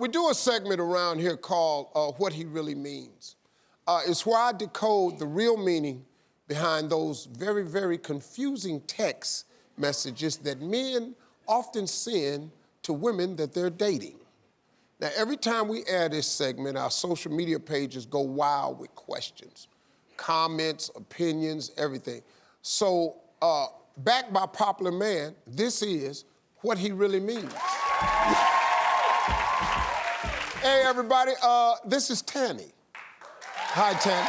We do a segment around here called What He Really Means. It's where I decode the real meaning behind those very, very confusing text messages that men often send to women that they're dating. Now, every time we air this segment, our social media pages go wild with questions, comments, opinions, everything. So, backed by popular man, this is What He Really Means. Hey, everybody, this is Tanny. Hi, Tanny.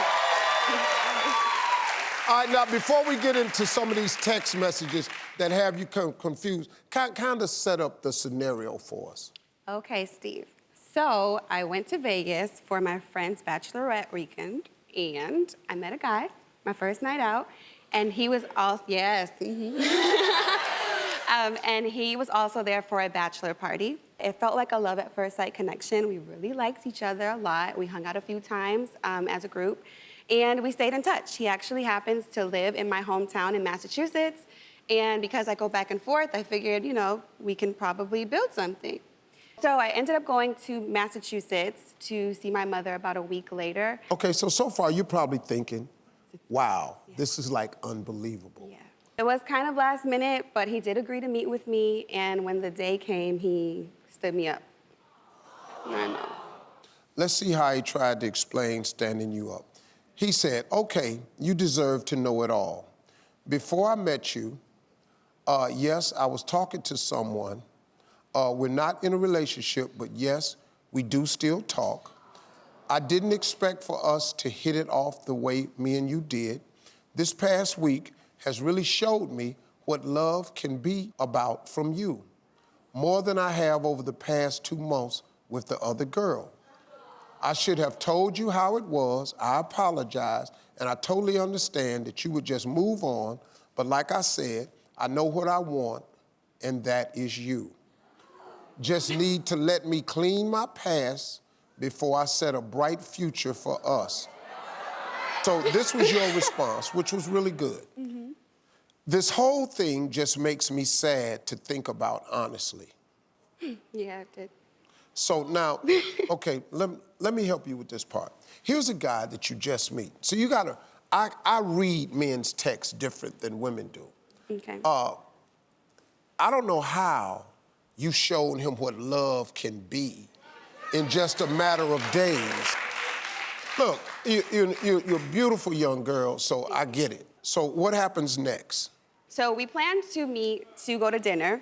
All right, now, before we get into some of these text messages that have you confused, kind of set up the scenario for us. Okay, Steve. So I went to Vegas for my friend's bachelorette weekend, and I met a guy, my first night out, and he was also, yes, and he was also there for a bachelor party. It felt like a love at first sight connection. We really liked each other a lot. We hung out a few times as a group, and we stayed in touch. He actually happens to live in my hometown in Massachusetts, and because I go back and forth, I figured, you know, we can probably build something. So I ended up going to Massachusetts to see my mother about a week later. Okay, so far you're probably thinking, wow, this is like unbelievable. Yeah. It was kind of last minute, but he did agree to meet with me, and when the day came, he stood me up. I know. Let's see how he tried to explain standing you up. He said, okay, you deserve to know it all. Before I met you, yes, I was talking to someone. We're not in a relationship, but yes, we do still talk. I didn't expect for us to hit it off the way me and you did. This past week has really showed me what love can be about from you, more than I have over the past 2 months with the other girl. I should have told you how it was. I apologize, and I totally understand that you would just move on, but like I said, I know what I want, and that is you. Just need to let me clean my past before I set a bright future for us. So this was your response, which was really good. Mm-hmm. This whole thing just makes me sad to think about, honestly. Yeah, it did. So now, okay, let me help you with this part. Here's a guy that you just meet. So you gotta, I read men's texts different than women do. Okay. I don't know how you showed him what love can be in just a matter of days. Look, you're a beautiful young girl, so I get it. So what happens next? So we planned to meet to go to dinner,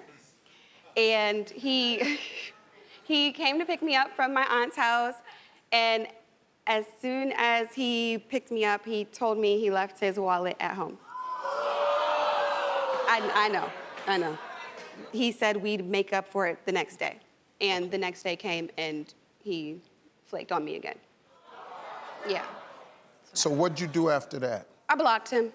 and he came to pick me up from my aunt's house, and as soon as he picked me up, he told me he left his wallet at home. I know. He said we'd make up for it the next day. And the next day came and he flaked on me again. Yeah. So what'd you do after that? I blocked him.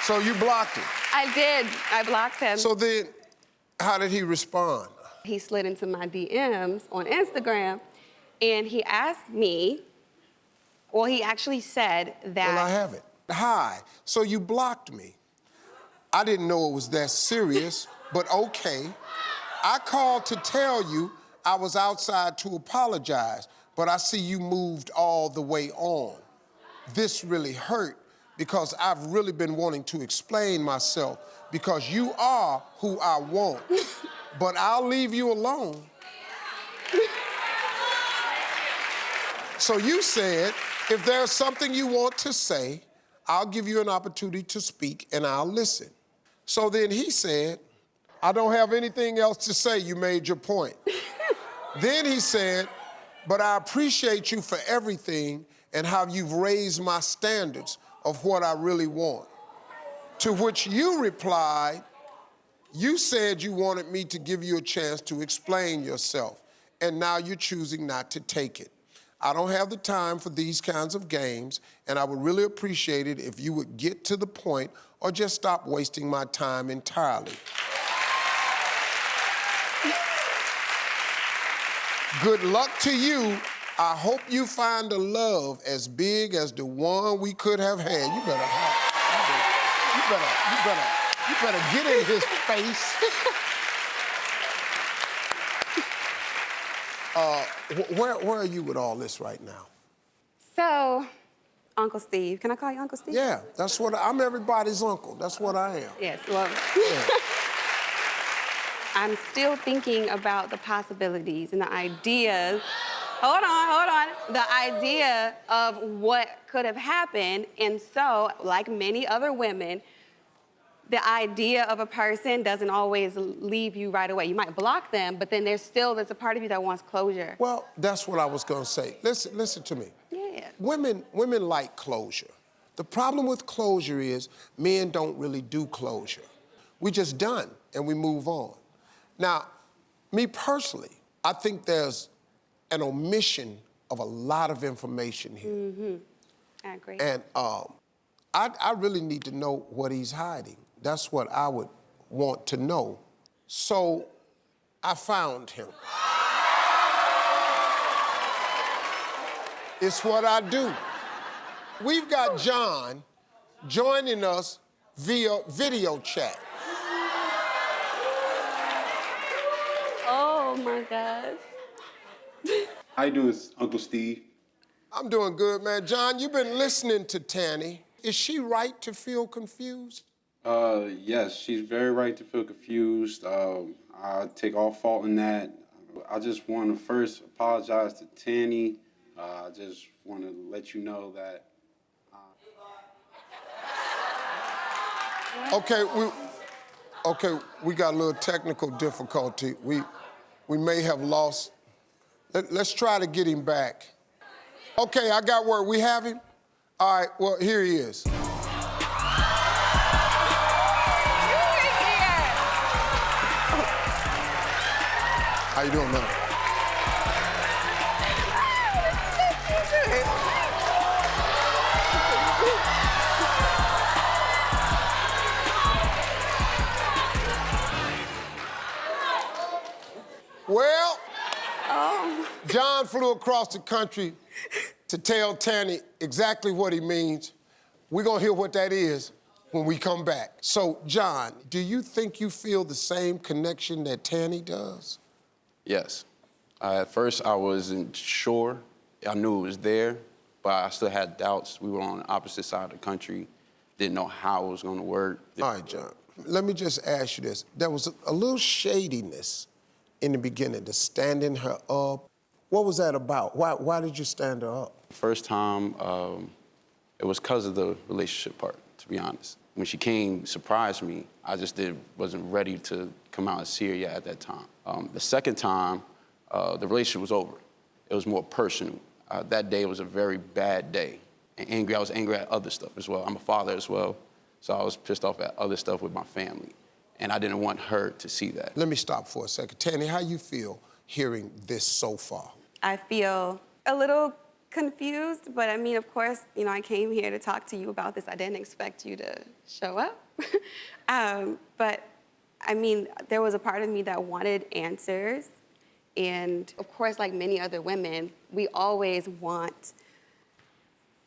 So you blocked him? I did. I blocked him. So then, how did he respond? He slid into my DMs on Instagram and he asked me, well, he actually said that... Well, I have it. Hi, so you blocked me. I didn't know it was that serious, but okay. I called to tell you I was outside to apologize, but I see you moved all the way on. This really hurt because I've really been wanting to explain myself because you are who I want, but I'll leave you alone. So you said, if there's something you want to say, I'll give you an opportunity to speak and I'll listen. So then he said, I don't have anything else to say, you made your point. Then he said, but I appreciate you for everything and how you've raised my standards of what I really want. To which you replied, you said you wanted me to give you a chance to explain yourself, and now you're choosing not to take it. I don't have the time for these kinds of games, and I would really appreciate it if you would get to the point or just stop wasting my time entirely. Good luck to you. I hope you find a love as big as the one we could have had. You better You better get in his face. Where are you with all this right now? So, Uncle Steve, can I call you Uncle Steve? Yeah, that's what I'm everybody's uncle. That's what I am. Yes, well, Yeah. I'm still thinking about the possibilities and the ideas. Hold on. The idea of what could have happened. And so, like many other women, the idea of a person doesn't always leave you right away. You might block them, but then there's a part of you that wants closure. Well, that's what I was gonna say. Listen to me. Yeah. Women like closure. The problem with closure is men don't really do closure. We just done and we move on. Now, me personally, I think there's an omission of a lot of information here. Mm-hmm. I agree. And I really need to know what he's hiding. That's what I would want to know. So I found him. It's what I do. We've got John joining us via video chat. Oh my gosh. How you doing, Uncle Steve? I'm doing good, man. John, you've been listening to Tanny. Is she right to feel confused? Yes, she's very right to feel confused. I take all fault in that. I just want to first apologize to Tanny. I just want to let you know that. Okay, we got a little technical difficulty. We may have lost. Let's try to get him back. Okay, I got word. We have him? All right, well, here he is. How you doing, man? Well, John flew across the country to tell Tanny exactly what he means. We're gonna hear what that is when we come back. So, John, do you think you feel the same connection that Tanny does? Yes. At first, I wasn't sure. I knew it was there, but I still had doubts. We were on the opposite side of the country. Didn't know how it was going to work. All right, John. Let me just ask you this. There was a little shadiness in the beginning, the standing her up. What was that about? Why did you stand her up? First time, it was because of the relationship part, to be honest. When she came, surprised me. I just wasn't ready to come out and see her yet at that time. The second time, the relationship was over. It was more personal. That day was a very bad day. And angry, I was angry at other stuff as well. I'm a father as well, so I was pissed off at other stuff with my family. And I didn't want her to see that. Let me stop for a second. Tanny, how you feel hearing this so far? I feel a little confused, but I mean, of course, you know, I came here to talk to you about this. I didn't expect you to show up. But I mean, there was a part of me that wanted answers. And of course, like many other women, we always want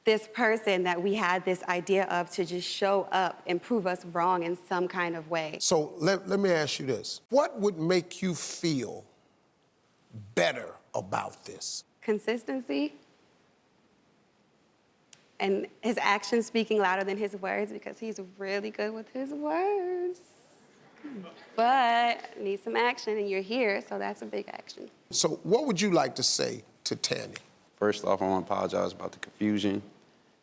this person that we had this idea of to just show up and prove us wrong in some kind of way. So let me ask you this. What would make you feel better about this? Consistency. And his actions speaking louder than his words, because he's really good with his words. But need some action, and you're here, so that's a big action. So what would you like to say to Tanny? First off, I want to apologize about the confusion.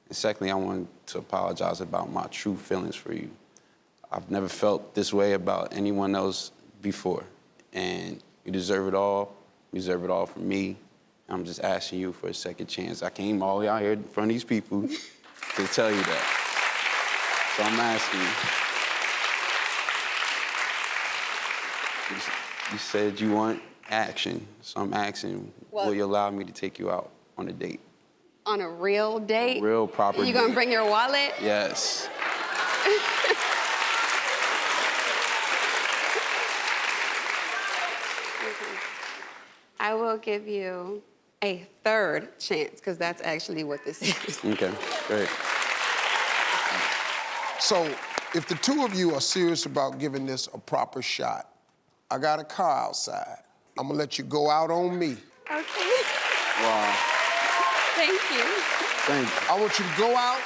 And secondly, I want to apologize about my true feelings for you. I've never felt this way about anyone else before. And you deserve it all. You deserve it all from me. I'm just asking you for a second chance. I came all the way out here in front of these people to tell you that. So I'm asking you. You said you want action, so I'm asking, will you allow me to take you out on a date? On a real date? A real proper You date. gonna bring your wallet? Yes. I will give you a third chance, because that's actually what this is. Okay, great. So If the two of you are serious about giving this a proper shot, I got a car outside. I'm gonna let you go out on me. Okay. Wow. Thank you. Thank you. I want you to go out,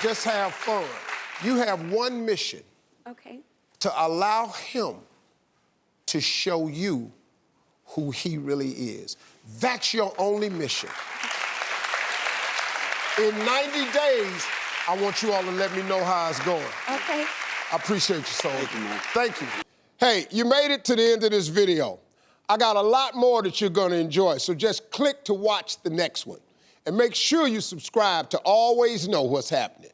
just have fun. You have one mission, Okay. to allow him to show you who he really is. That's your only mission. In 90 days, I want you all to let me know how it's going. Okay. I appreciate you, Soul. Thank you, man. Thank you. Hey, you made it to the end of this video. I got a lot more that you're gonna enjoy, so just click to watch the next one. And make sure you subscribe to always know what's happening.